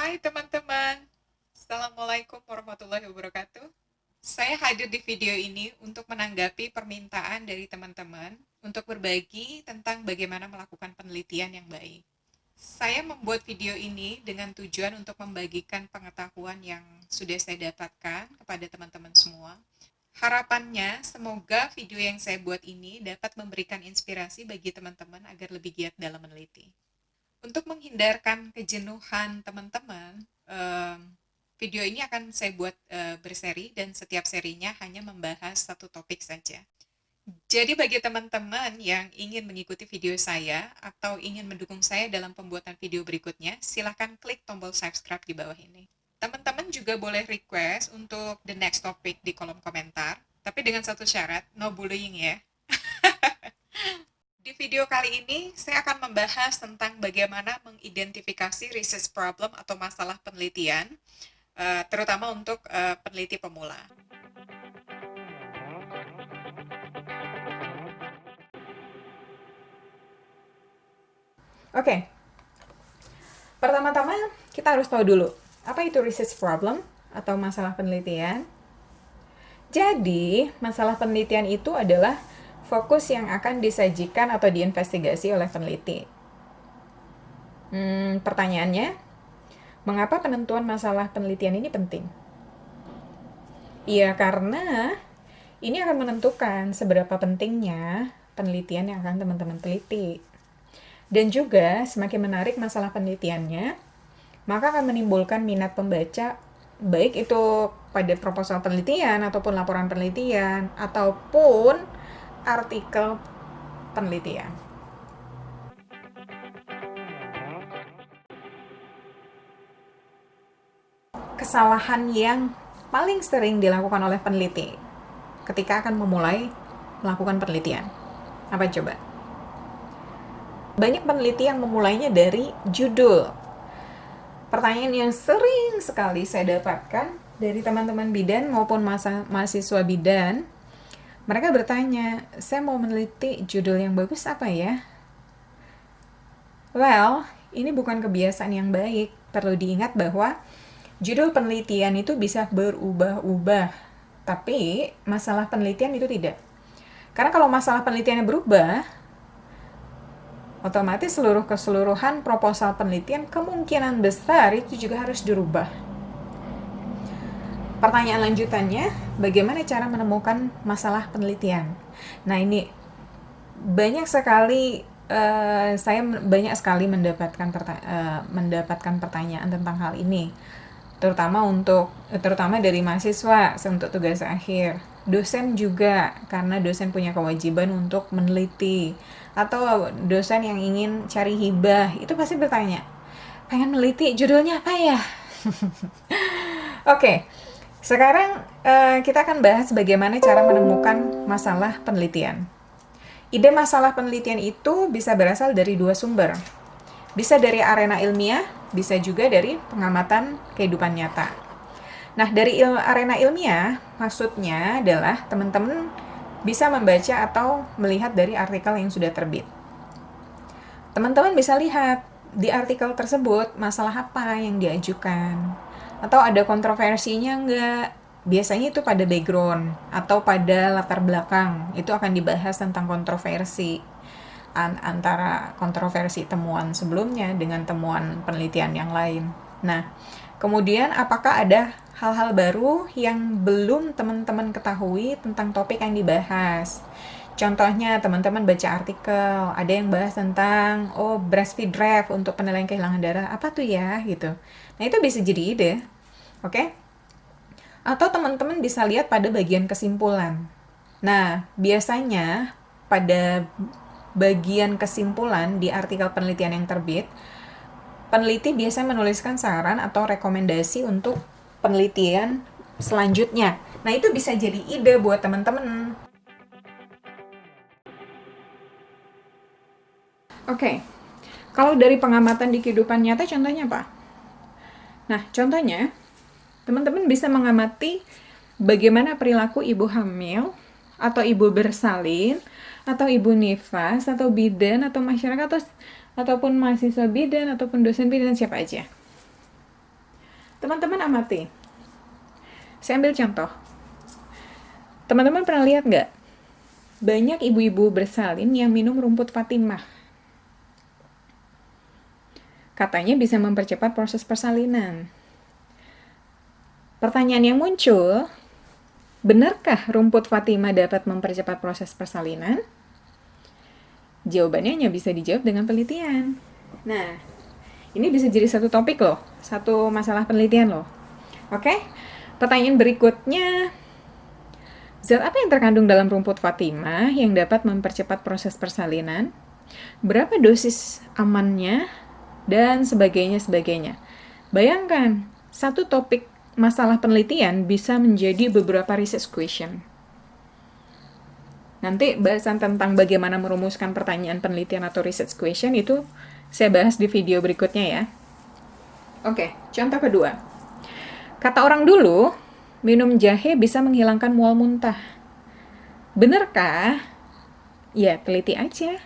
Hai teman-teman, Assalamualaikum warahmatullahi wabarakatuh. Saya hadir di video ini untuk menanggapi permintaan dari teman-teman untuk berbagi tentang bagaimana melakukan penelitian yang baik. Saya membuat video ini dengan tujuan untuk membagikan pengetahuan yang sudah saya dapatkan kepada teman-teman semua. Harapannya, semoga video yang saya buat ini dapat memberikan inspirasi bagi teman-teman agar lebih giat dalam meneliti. Untuk menghindarkan kejenuhan teman-teman, video ini akan saya buat berseri dan setiap serinya hanya membahas satu topik saja. Jadi bagi teman-teman yang ingin mengikuti video saya atau ingin mendukung saya dalam pembuatan video berikutnya, silahkan klik tombol subscribe di bawah ini. Teman-teman juga boleh request untuk the next topic di kolom komentar, tapi dengan satu syarat, no bullying ya. Di video kali ini, saya akan membahas tentang bagaimana mengidentifikasi research problem atau masalah penelitian, terutama untuk peneliti pemula. Oke, pertama-tama kita harus tahu dulu, apa itu research problem atau masalah penelitian. Jadi, masalah penelitian itu adalah fokus yang akan disajikan atau diinvestigasi oleh peneliti. Pertanyaannya, mengapa penentuan masalah penelitian ini penting? Ya, karena ini akan menentukan seberapa pentingnya penelitian yang akan teman-teman teliti. Dan juga, semakin menarik masalah penelitiannya, maka akan menimbulkan minat pembaca, baik itu pada proposal penelitian, ataupun laporan penelitian, ataupun artikel penelitian. Kesalahan yang paling sering dilakukan oleh peneliti ketika akan memulai melakukan penelitian. Apa coba? Banyak peneliti yang memulainya dari judul. Pertanyaan yang sering sekali saya dapatkan dari teman-teman bidan maupun mahasiswa bidan, mereka bertanya, saya mau meneliti judul yang bagus apa ya? Well, ini bukan kebiasaan yang baik. Perlu diingat bahwa judul penelitian itu bisa berubah-ubah, tapi masalah penelitian itu tidak. Karena kalau masalah penelitiannya berubah, otomatis keseluruhan proposal penelitian kemungkinan besar itu juga harus dirubah. Pertanyaan lanjutannya, bagaimana cara menemukan masalah penelitian? Nah, ini banyak sekali saya banyak sekali mendapatkan pertanyaan tentang hal ini, terutama dari mahasiswa untuk tugas akhir, dosen juga karena dosen punya kewajiban untuk meneliti, atau dosen yang ingin cari hibah itu pasti bertanya, pengen meneliti judulnya apa ya? Oke, sekarang kita akan bahas bagaimana cara menemukan masalah penelitian. Ide masalah penelitian itu bisa berasal dari dua sumber. Bisa dari arena ilmiah, bisa juga dari pengamatan kehidupan nyata. Nah, dari arena ilmiah, maksudnya adalah teman-teman bisa membaca atau melihat dari artikel yang sudah terbit. Teman-teman bisa lihat di artikel tersebut masalah apa yang diajukan, atau ada kontroversinya enggak. Biasanya itu pada background atau pada latar belakang, itu akan dibahas tentang kontroversi antara kontroversi temuan sebelumnya dengan temuan penelitian yang lain. Nah, kemudian apakah ada hal-hal baru yang belum teman-teman ketahui tentang topik yang dibahas? Contohnya, teman-teman baca artikel, ada yang bahas tentang, breastfeed draft untuk penilaian kehilangan darah, apa tuh ya, gitu. Nah, itu bisa jadi ide, oke? Atau teman-teman bisa lihat pada bagian kesimpulan. Nah, biasanya pada bagian kesimpulan di artikel penelitian yang terbit, peneliti biasanya menuliskan saran atau rekomendasi untuk penelitian selanjutnya. Nah, itu bisa jadi ide buat teman-teman. Oke, kalau dari pengamatan di kehidupan nyata contohnya apa? Nah, contohnya, teman-teman bisa mengamati bagaimana perilaku ibu hamil, atau ibu bersalin, atau ibu nifas, atau bidan, atau masyarakat, ataupun mahasiswa bidan, ataupun dosen bidan, siapa aja. Teman-teman amati. Saya ambil contoh. Teman-teman pernah lihat nggak? Banyak ibu-ibu bersalin yang minum rumput Fatimah. Katanya bisa mempercepat proses persalinan. Pertanyaan yang muncul, benarkah rumput Fatimah dapat mempercepat proses persalinan? Jawabannya hanya bisa dijawab dengan penelitian. Nah, ini bisa jadi satu topik loh, satu masalah penelitian loh. Oke? Pertanyaan berikutnya, zat apa yang terkandung dalam rumput Fatimah yang dapat mempercepat proses persalinan? Berapa dosis amannya? Dan sebagainya. Bayangkan, satu topik masalah penelitian bisa menjadi beberapa research question. Nanti bahasan tentang bagaimana merumuskan pertanyaan penelitian atau research question itu saya bahas di video berikutnya ya. Oke, contoh kedua. Kata orang dulu, minum jahe bisa menghilangkan mual muntah. Benarkah? Ya, teliti aja.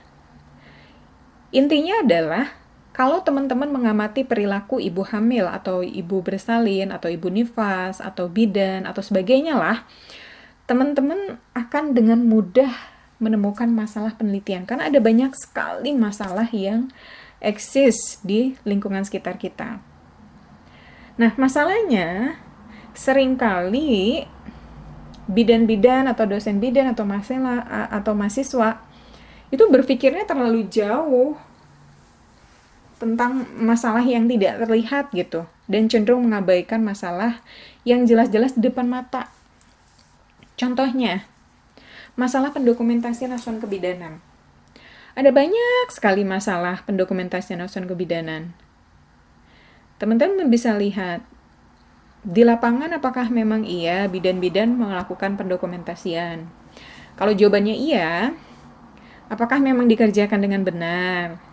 Intinya adalah, kalau teman-teman mengamati perilaku ibu hamil atau ibu bersalin atau ibu nifas atau bidan atau sebagainya lah, teman-teman akan dengan mudah menemukan masalah penelitian. Karena ada banyak sekali masalah yang eksis di lingkungan sekitar kita. Nah, masalahnya seringkali bidan-bidan atau dosen bidan atau mahasiswa itu berpikirnya terlalu jauh tentang masalah yang tidak terlihat gitu, dan cenderung mengabaikan masalah yang jelas-jelas di depan mata. Contohnya, masalah pendokumentasian asuhan kebidanan. Ada banyak sekali masalah pendokumentasian asuhan kebidanan. Teman-teman bisa lihat, di lapangan apakah memang iya bidan-bidan melakukan pendokumentasian? Kalau jawabannya iya, apakah memang dikerjakan dengan benar?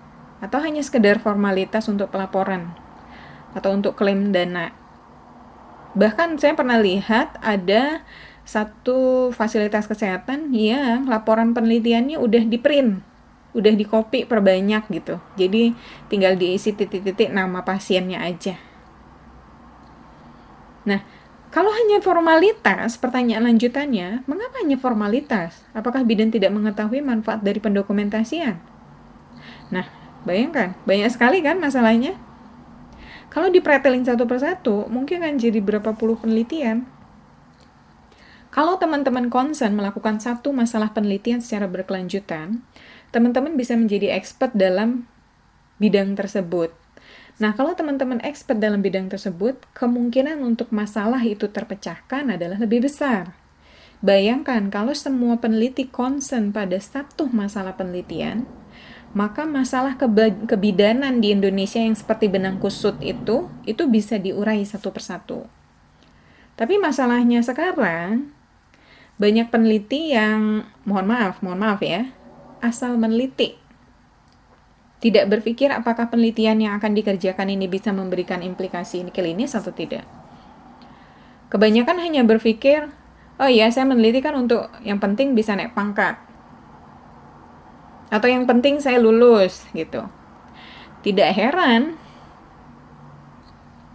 Atau hanya sekedar formalitas untuk pelaporan atau untuk klaim dana. Bahkan saya pernah lihat ada satu fasilitas kesehatan yang laporan penelitiannya udah di-print, udah di-copy perbanyak gitu. Jadi tinggal diisi titik-titik nama pasiennya aja. Nah, kalau hanya formalitas, pertanyaan lanjutannya, mengapa hanya formalitas? Apakah bidan tidak mengetahui manfaat dari pendokumentasian? Nah, bayangkan, banyak sekali kan masalahnya. Kalau dipretelin satu persatu, mungkin akan jadi berapa puluh penelitian. Kalau teman-teman concern melakukan satu masalah penelitian secara berkelanjutan, teman-teman bisa menjadi expert dalam bidang tersebut. Nah, kalau teman-teman expert dalam bidang tersebut, kemungkinan untuk masalah itu terpecahkan adalah lebih besar. Bayangkan kalau semua peneliti concern pada satu masalah penelitian, maka masalah kebidanan di Indonesia yang seperti benang kusut itu bisa diurai satu persatu. Tapi masalahnya sekarang, banyak peneliti yang, mohon maaf ya, asal meneliti. Tidak berpikir apakah penelitian yang akan dikerjakan ini bisa memberikan implikasi klinis atau tidak. Kebanyakan hanya berpikir, oh iya saya meneliti kan untuk yang penting bisa naik pangkat. Atau yang penting saya lulus gitu. Tidak heran,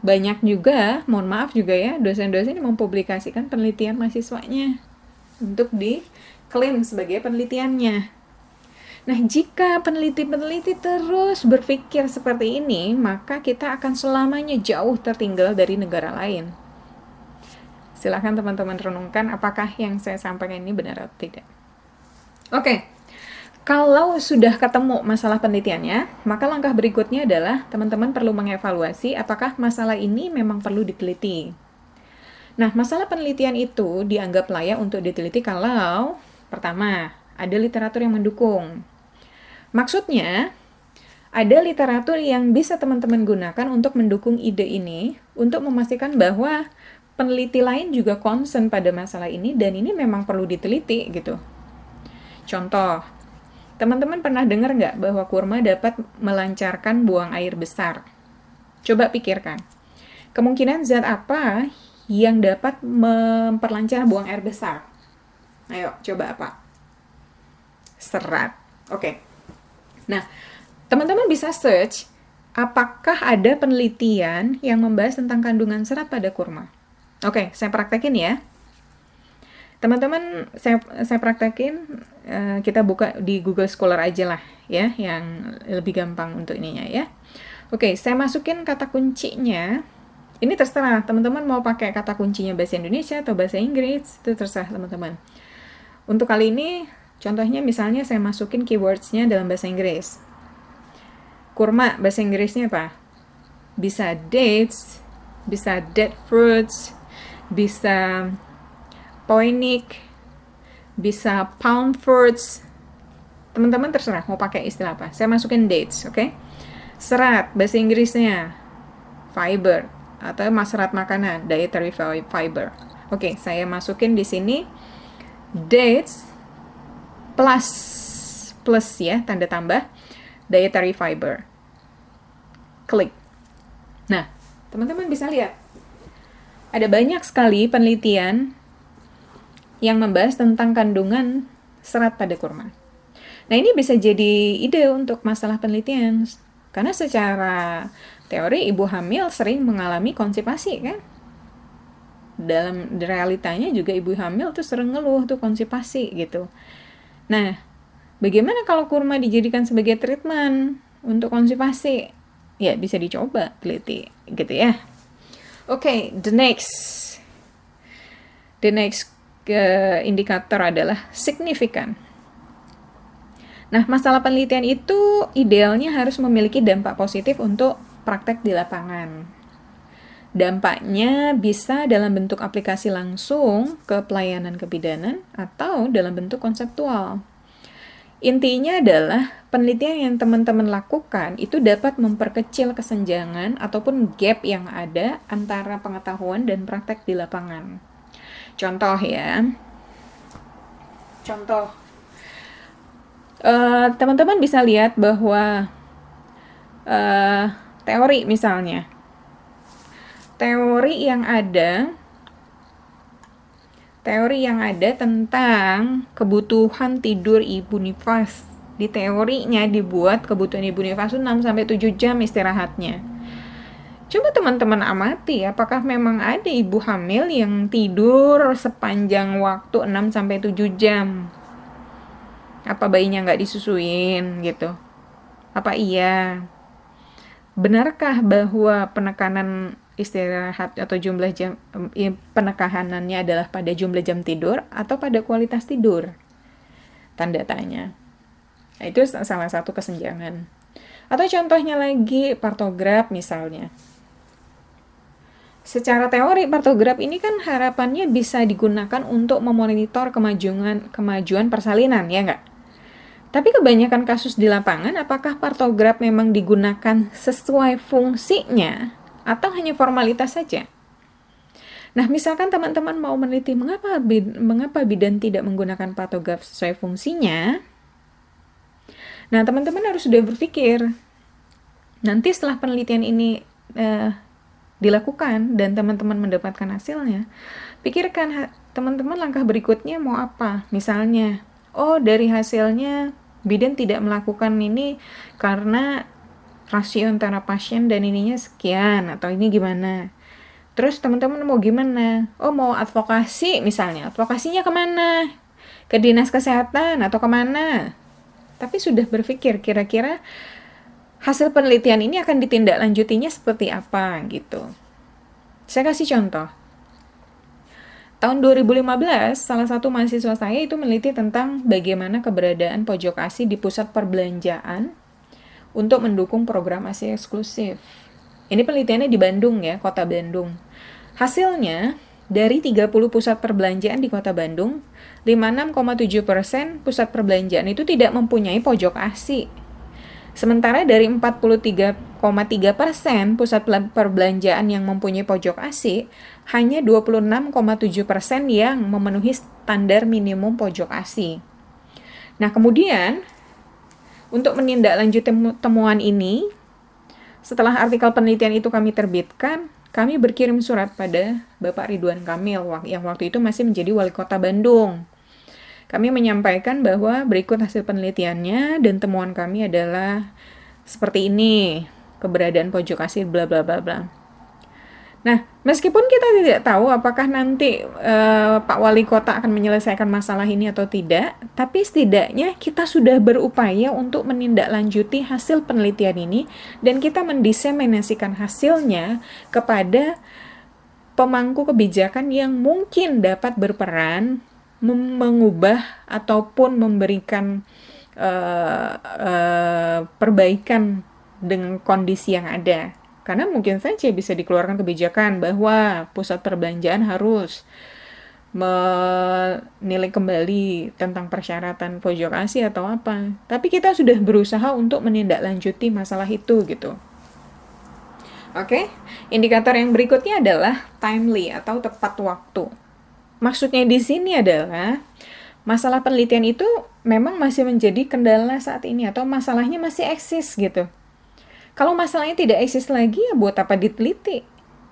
banyak juga, mohon maaf juga ya, dosen-dosen yang mempublikasikan penelitian mahasiswanya untuk diklaim sebagai penelitiannya. Nah, jika peneliti-peneliti terus berpikir seperti ini, maka kita akan selamanya jauh tertinggal dari negara lain. Silakan teman-teman renungkan apakah yang saya sampaikan ini benar atau tidak. Oke. Kalau sudah ketemu masalah penelitiannya, maka langkah berikutnya adalah teman-teman perlu mengevaluasi apakah masalah ini memang perlu diteliti. Nah, masalah penelitian itu dianggap layak untuk diteliti kalau, pertama, ada literatur yang mendukung. Maksudnya, ada literatur yang bisa teman-teman gunakan untuk mendukung ide ini, untuk memastikan bahwa peneliti lain juga concern pada masalah ini, dan ini memang perlu diteliti gitu. Contoh, teman-teman pernah dengar nggak bahwa kurma dapat melancarkan buang air besar? Coba pikirkan. Kemungkinan zat apa yang dapat memperlancar buang air besar? Ayo, coba apa? Serat. Oke. Nah, teman-teman bisa search apakah ada penelitian yang membahas tentang kandungan serat pada kurma? Oke, saya praktekin ya. Teman-teman, saya praktekin, kita buka di Google Scholar aja lah ya, yang lebih gampang untuk ininya ya. Oke, saya masukin kata kuncinya. Ini terserah, teman-teman mau pakai kata kuncinya bahasa Indonesia atau bahasa Inggris, itu terserah teman-teman. Untuk kali ini, contohnya misalnya saya masukin keywords-nya dalam bahasa Inggris. Kurma, bahasa Inggrisnya apa? Bisa dates, bisa date fruits, bisa poinic, bisa pound fruits. Teman-teman terserah mau pakai istilah apa. Saya masukin dates, oke? Serat, bahasa Inggrisnya fiber atau serat makanan, dietary fiber. Oke, saya masukin di sini dates plus ya, tanda tambah dietary fiber. Klik. Nah, teman-teman bisa lihat ada banyak sekali penelitian yang membahas tentang kandungan serat pada kurma. Nah, ini bisa jadi ide untuk masalah penelitian. Karena secara teori ibu hamil sering mengalami konstipasi kan? Dalam realitanya juga ibu hamil tuh sering ngeluh tuh konstipasi gitu. Nah, bagaimana kalau kurma dijadikan sebagai treatment untuk konstipasi? Ya, bisa dicoba teliti gitu ya. Oke, the next indikator adalah signifikan. Nah, masalah penelitian itu idealnya harus memiliki dampak positif untuk praktek di lapangan. Dampaknya bisa dalam bentuk aplikasi langsung ke pelayanan kebidanan atau dalam bentuk konseptual. Intinya adalah penelitian yang teman-teman lakukan itu dapat memperkecil kesenjangan ataupun gap yang ada antara pengetahuan dan praktek di lapangan. Contoh ya. Teman-teman bisa lihat bahwa teori misalnya. Teori yang ada tentang kebutuhan tidur ibu nifas. Di teorinya dibuat kebutuhan ibu nifas 6-7 jam istirahatnya. Coba teman-teman amati, apakah memang ada ibu hamil yang tidur sepanjang waktu 6-7 jam? Apa bayinya nggak disusuin gitu? Apa iya? Benarkah bahwa penekanan istirahat atau jumlah jam, penekanannya adalah pada jumlah jam tidur atau pada kualitas tidur? Tanda tanya. Nah, itu salah satu kesenjangan. Atau contohnya lagi, partograf misalnya. Secara teori, partograf ini kan harapannya bisa digunakan untuk memonitor kemajuan persalinan, ya nggak? Tapi kebanyakan kasus di lapangan, apakah partograf memang digunakan sesuai fungsinya atau hanya formalitas saja? Nah, misalkan teman-teman mau meneliti mengapa bidan tidak menggunakan partograf sesuai fungsinya, nah teman-teman harus sudah berpikir, nanti setelah penelitian ini dilakukan dan teman-teman mendapatkan hasilnya, pikirkan teman-teman langkah berikutnya mau apa. Misalnya, dari hasilnya bidan tidak melakukan ini karena rasio antara pasien dan ininya sekian, atau ini gimana. Terus teman-teman mau gimana? Mau advokasi misalnya. Advokasinya kemana? Ke dinas kesehatan atau kemana? Tapi sudah berpikir kira-kira hasil penelitian ini akan ditindaklanjutinya seperti apa gitu. Saya kasih contoh. Tahun 2015, salah satu mahasiswa saya itu meneliti tentang bagaimana keberadaan pojok ASI di pusat perbelanjaan untuk mendukung program ASI eksklusif. Ini penelitiannya di Bandung ya, kota Bandung. Hasilnya, dari 30 pusat perbelanjaan di kota Bandung, 56,7% pusat perbelanjaan itu tidak mempunyai pojok ASI. Sementara dari 43,3% pusat perbelanjaan yang mempunyai pojok ASI, hanya 26,7% yang memenuhi standar minimum pojok ASI. Nah, kemudian untuk menindaklanjuti temuan ini, setelah artikel penelitian itu kami terbitkan, kami berkirim surat pada Bapak Ridwan Kamil yang waktu itu masih menjadi wali kota Bandung. Kami menyampaikan bahwa berikut hasil penelitiannya dan temuan kami adalah seperti ini. keberadaan pojok ASI bla bla bla bla. Nah, meskipun kita tidak tahu apakah nanti Pak Wali Kota akan menyelesaikan masalah ini atau tidak, tapi setidaknya kita sudah berupaya untuk menindaklanjuti hasil penelitian ini dan kita mendiseminasikan hasilnya kepada pemangku kebijakan yang mungkin dapat berperan mengubah ataupun memberikan perbaikan dengan kondisi yang ada. Karena mungkin saja bisa dikeluarkan kebijakan bahwa pusat perbelanjaan harus menilai kembali tentang persyaratan pojok ASI atau apa. Tapi kita sudah berusaha untuk menindaklanjuti masalah itu gitu. Oke, indikator yang berikutnya adalah timely atau tepat waktu. Maksudnya di sini adalah masalah penelitian itu memang masih menjadi kendala saat ini atau masalahnya masih eksis gitu. Kalau masalahnya tidak eksis lagi, ya buat apa diteliti?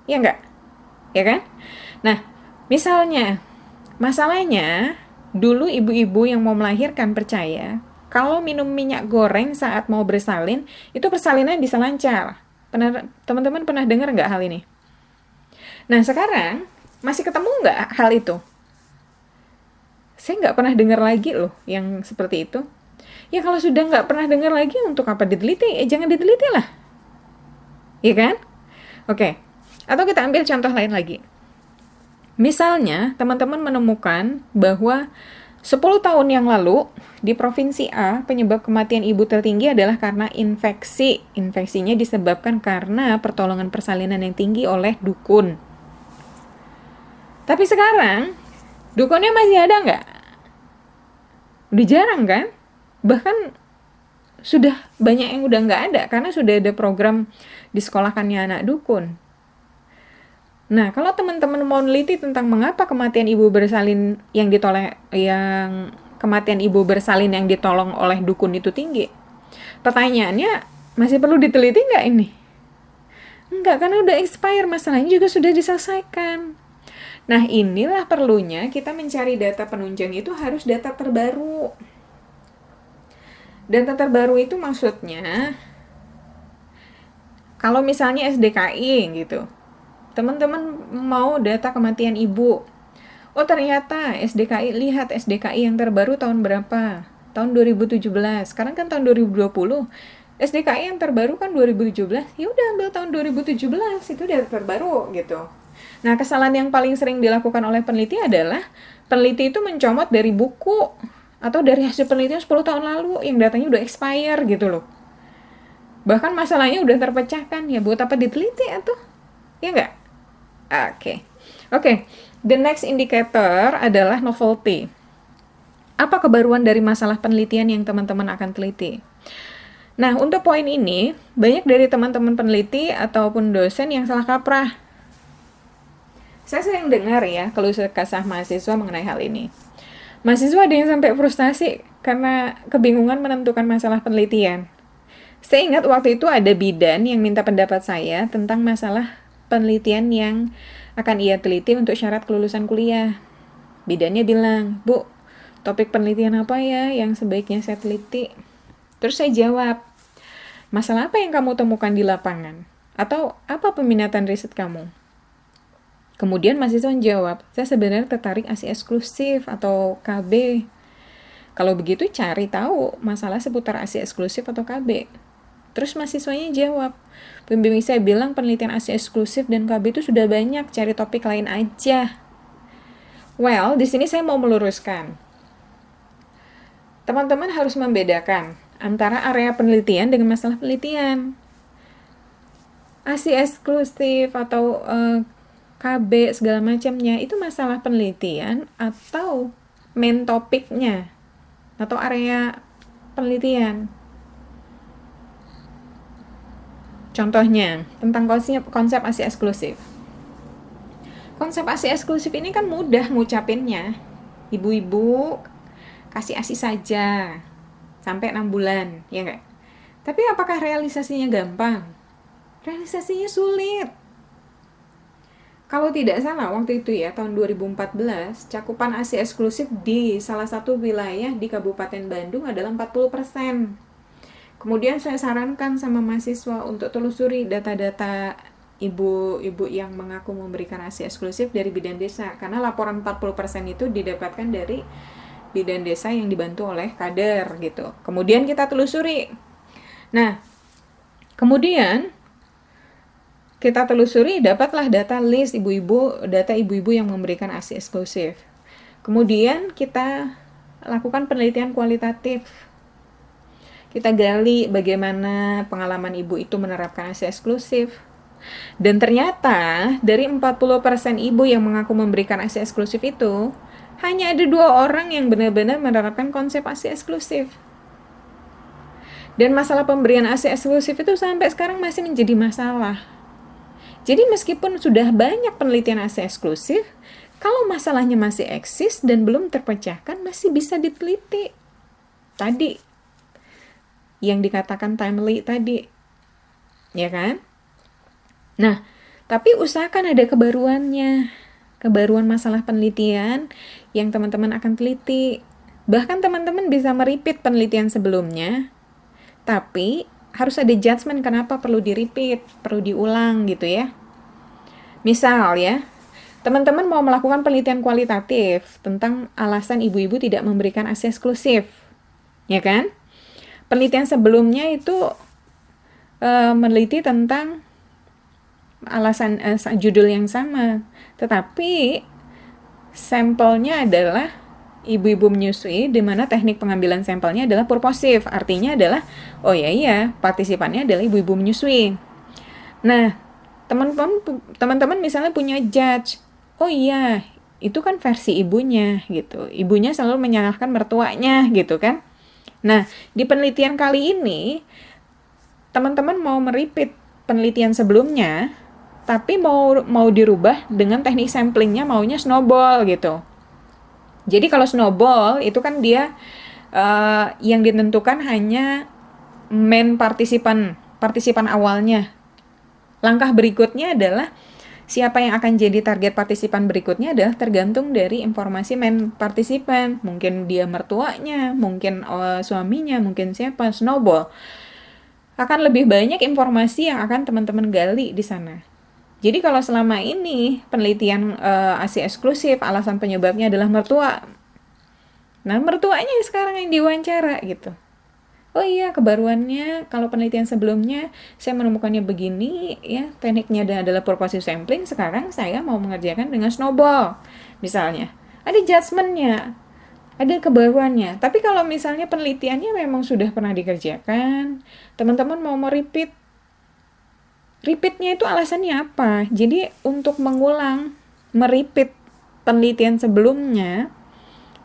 Ya enggak? Ya kan? Nah, misalnya, masalahnya, dulu ibu-ibu yang mau melahirkan percaya, kalau minum minyak goreng saat mau bersalin, itu persalinan bisa lancar. Teman-teman pernah dengar nggak hal ini? Nah, sekarang, masih ketemu nggak hal itu? Saya nggak pernah dengar lagi loh yang seperti itu. Ya kalau sudah nggak pernah dengar lagi, untuk apa diteliti? Jangan diteliti lah. Iya kan? Oke. Atau kita ambil contoh lain lagi. Misalnya, teman-teman menemukan bahwa 10 tahun yang lalu, di Provinsi A, penyebab kematian ibu tertinggi adalah karena infeksi. Infeksinya disebabkan karena pertolongan persalinan yang tinggi oleh dukun. Tapi sekarang, dukunnya masih ada nggak? Udah jarang kan? Bahkan sudah banyak yang udah nggak ada karena sudah ada program disekolahkannya anak dukun. Nah, kalau teman-teman mau neliti tentang mengapa kematian ibu bersalin yang ditolong oleh dukun itu tinggi, pertanyaannya masih perlu diteliti nggak ini? Enggak, karena udah expire, masalahnya juga sudah diselesaikan. Nah, inilah perlunya kita mencari data penunjang itu harus data terbaru. Data terbaru itu maksudnya, kalau misalnya SDKI gitu, teman-teman mau data kematian ibu. Oh ternyata lihat SDKI yang terbaru tahun berapa? Tahun 2017. Sekarang kan tahun 2020. SDKI yang terbaru kan 2017. Ya udah ambil tahun 2017, itu data terbaru gitu. Nah, kesalahan yang paling sering dilakukan oleh peneliti adalah peneliti itu mencomot dari buku atau dari hasil penelitian 10 tahun lalu yang datanya udah expire gitu loh. Bahkan masalahnya udah terpecahkan, ya buat apa diteliti atau? Ya enggak? Oke. The next indicator adalah novelty. Apa kebaruan dari masalah penelitian yang teman-teman akan teliti? Nah, untuk poin ini, banyak dari teman-teman peneliti ataupun dosen yang salah kaprah. Saya sering dengar ya, kalau kesah mahasiswa mengenai hal ini. Mahasiswa ada yang sampai frustasi karena kebingungan menentukan masalah penelitian. Saya ingat waktu itu ada bidan yang minta pendapat saya tentang masalah penelitian yang akan ia teliti untuk syarat kelulusan kuliah. Bidannya bilang, "Bu, topik penelitian apa ya yang sebaiknya saya teliti?" Terus saya jawab, "Masalah apa yang kamu temukan di lapangan? Atau apa peminatan riset kamu?" Kemudian mahasiswa menjawab, "Saya sebenarnya tertarik ASI eksklusif atau KB." Kalau begitu cari tahu masalah seputar ASI eksklusif atau KB. Terus mahasiswanya jawab, "Pembimbing saya bilang penelitian ASI eksklusif dan KB itu sudah banyak, cari topik lain aja." Well, di sini saya mau meluruskan. Teman-teman harus membedakan antara area penelitian dengan masalah penelitian. ASI eksklusif atau KB segala macamnya itu masalah penelitian atau main topiknya atau area penelitian. Contohnya, tentang konsep ASI eksklusif. Konsep ASI eksklusif ini kan mudah ngucapinnya. Ibu-ibu kasih ASI saja sampai 6 bulan, ya enggak? Tapi apakah realisasinya gampang? Realisasinya sulit. Kalau tidak salah waktu itu ya, tahun 2014, cakupan ASI eksklusif di salah satu wilayah di Kabupaten Bandung adalah 40%. Kemudian saya sarankan sama mahasiswa untuk telusuri data-data ibu-ibu yang mengaku memberikan ASI eksklusif dari bidan desa, karena laporan 40% itu didapatkan dari bidan desa yang dibantu oleh kader gitu. Kemudian kita telusuri. Nah, kemudian kita telusuri, dapatlah data list data ibu-ibu yang memberikan ASI eksklusif. Kemudian kita lakukan penelitian kualitatif. Kita gali bagaimana pengalaman ibu itu menerapkan ASI eksklusif. Dan ternyata dari 40% ibu yang mengaku memberikan ASI eksklusif itu, hanya ada 2 orang yang benar-benar menerapkan konsep ASI eksklusif. Dan masalah pemberian ASI eksklusif itu sampai sekarang masih menjadi masalah. Jadi meskipun sudah banyak penelitian ASI eksklusif, kalau masalahnya masih eksis dan belum terpecahkan, masih bisa diteliti. Tadi, yang dikatakan timely tadi. Ya kan? Nah, tapi usahakan ada kebaruannya. Kebaruan masalah penelitian yang teman-teman akan teliti. Bahkan teman-teman bisa merepeat penelitian sebelumnya, tapi harus ada judgement kenapa perlu di-repeat, perlu diulang gitu ya. Misal ya, teman-teman mau melakukan penelitian kualitatif tentang alasan ibu-ibu tidak memberikan ASI eksklusif. Ya kan? Penelitian sebelumnya itu meneliti tentang alasan judul yang sama, tetapi sampelnya adalah ibu-ibu menyusui, di mana teknik pengambilan sampelnya adalah purposif, artinya adalah partisipannya adalah ibu-ibu menyusui. Nah, teman-teman misalnya punya judge, oh iya itu kan versi ibunya gitu, ibunya selalu menyalahkan mertuanya gitu kan. Nah, di penelitian kali ini teman-teman mau merepeat penelitian sebelumnya, tapi mau dirubah dengan teknik samplingnya maunya snowball gitu. Jadi kalau snowball itu kan dia yang ditentukan hanya main partisipan awalnya. Langkah berikutnya adalah siapa yang akan jadi target partisipan berikutnya adalah tergantung dari informasi main partisipan. Mungkin dia mertuanya, mungkin suaminya, mungkin siapa, snowball. Akan lebih banyak informasi yang akan teman-teman gali di sana. Jadi kalau selama ini penelitian ASI eksklusif alasan penyebabnya adalah mertua, nah mertuanya sekarang yang diwawancara gitu. Oh iya, kebaruannya kalau penelitian sebelumnya saya menemukannya begini ya, tekniknya adalah purposive sampling, sekarang saya mau mengerjakan dengan snowball misalnya. Ada judgement-nya, ada kebaruannya. Tapi kalau misalnya penelitiannya memang sudah pernah dikerjakan, teman-teman mau repeat, repeatnya itu alasannya apa? Jadi untuk mengulang, merepeat penelitian sebelumnya,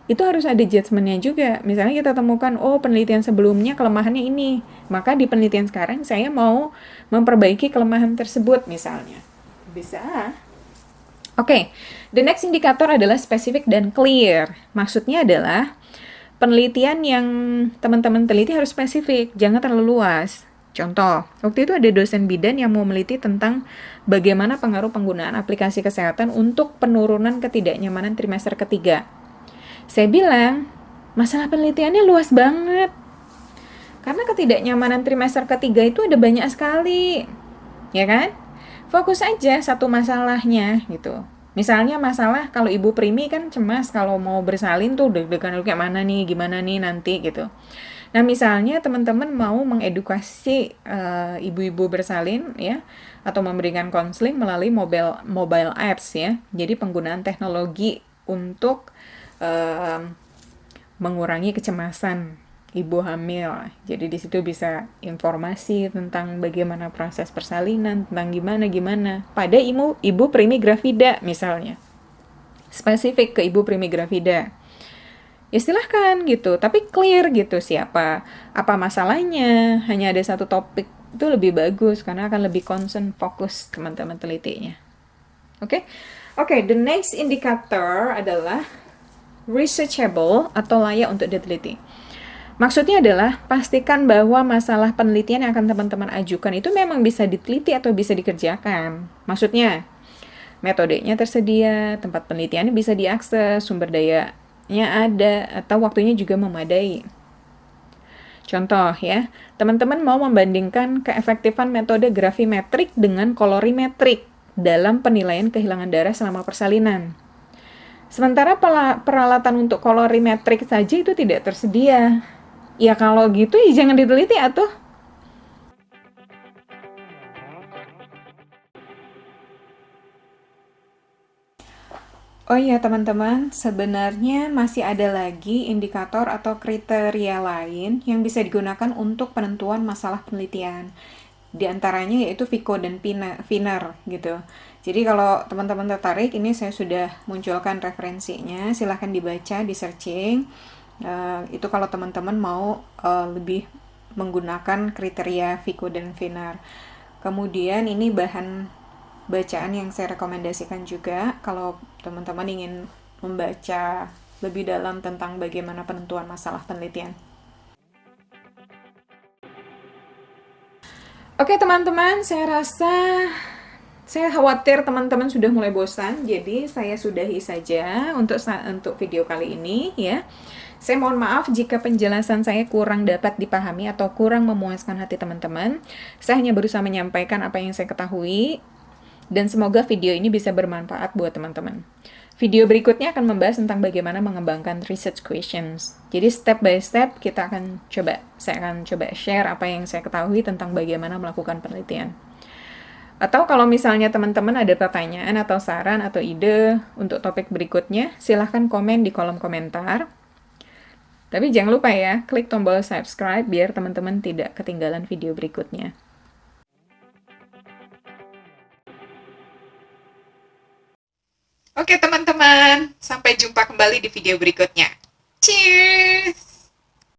itu harus ada judgement-nya juga. Misalnya kita temukan, oh penelitian sebelumnya kelemahannya ini, maka di penelitian sekarang saya mau memperbaiki kelemahan tersebut misalnya. Bisa. Oke, the next indicator adalah specific dan clear. Maksudnya adalah penelitian yang teman-teman teliti harus spesifik, jangan terlalu luas. Contoh, waktu itu ada dosen bidan yang mau meliti tentang bagaimana pengaruh penggunaan aplikasi kesehatan untuk penurunan ketidaknyamanan trimester ketiga. Saya bilang, masalah penelitiannya luas banget. Karena ketidaknyamanan trimester ketiga itu ada banyak sekali. Ya kan? Fokus aja satu masalahnya gitu. Misalnya masalah kalau ibu primi kan cemas kalau mau bersalin tuh deg-degan kayak mana nih, gimana nih nanti gitu. Nah, misalnya teman-teman mau mengedukasi ibu-ibu bersalin ya, atau memberikan konseling melalui mobile apps ya. Jadi penggunaan teknologi untuk mengurangi kecemasan ibu hamil. Jadi di situ bisa informasi tentang bagaimana proses persalinan, tentang gimana pada ibu primi gravida misalnya. Spesifik ke ibu primi gravida. Ya silahkan gitu, tapi clear gitu siapa, apa masalahnya, hanya ada satu topik, itu lebih bagus karena akan lebih concern, fokus teman-teman telitinya. Oke, the next indicator adalah researchable atau layak untuk diteliti. Maksudnya adalah pastikan bahwa masalah penelitian yang akan teman-teman ajukan itu memang bisa diteliti atau bisa dikerjakan. Maksudnya, metodenya tersedia, tempat penelitiannya bisa diakses, sumber dayanya ada, atau waktunya juga memadai. Contoh ya, teman-teman mau membandingkan keefektifan metode gravimetrik dengan kolorimetrik dalam penilaian kehilangan darah selama persalinan. Sementara peralatan untuk kolorimetrik saja itu tidak tersedia. Ya kalau gitu ya jangan diteliti atuh. Oh iya teman-teman, sebenarnya masih ada lagi indikator atau kriteria lain yang bisa digunakan untuk penentuan masalah penelitian. Di antaranya yaitu Vico dan Wiener gitu. Jadi kalau teman-teman tertarik, ini saya sudah munculkan referensinya, silahkan dibaca, di searching. Itu kalau teman-teman mau lebih menggunakan kriteria Vico dan Wiener. Kemudian ini bahan bacaan yang saya rekomendasikan juga kalau teman-teman ingin membaca lebih dalam tentang bagaimana penentuan masalah penelitian. Oke teman-teman, saya khawatir teman-teman sudah mulai bosan, jadi saya sudahi saja untuk video kali ini ya. Saya mohon maaf jika penjelasan saya kurang dapat dipahami atau kurang memuaskan hati teman-teman. Saya hanya berusaha menyampaikan apa yang saya ketahui, dan semoga video ini bisa bermanfaat buat teman-teman. Video berikutnya akan membahas tentang bagaimana mengembangkan research questions. Jadi step by step saya akan coba share apa yang saya ketahui tentang bagaimana melakukan penelitian. Atau kalau misalnya teman-teman ada pertanyaan atau saran atau ide untuk topik berikutnya, silahkan komen di kolom komentar. Tapi jangan lupa ya, klik tombol subscribe biar teman-teman tidak ketinggalan video berikutnya. Oke teman-teman, sampai jumpa kembali di video berikutnya. Cheers!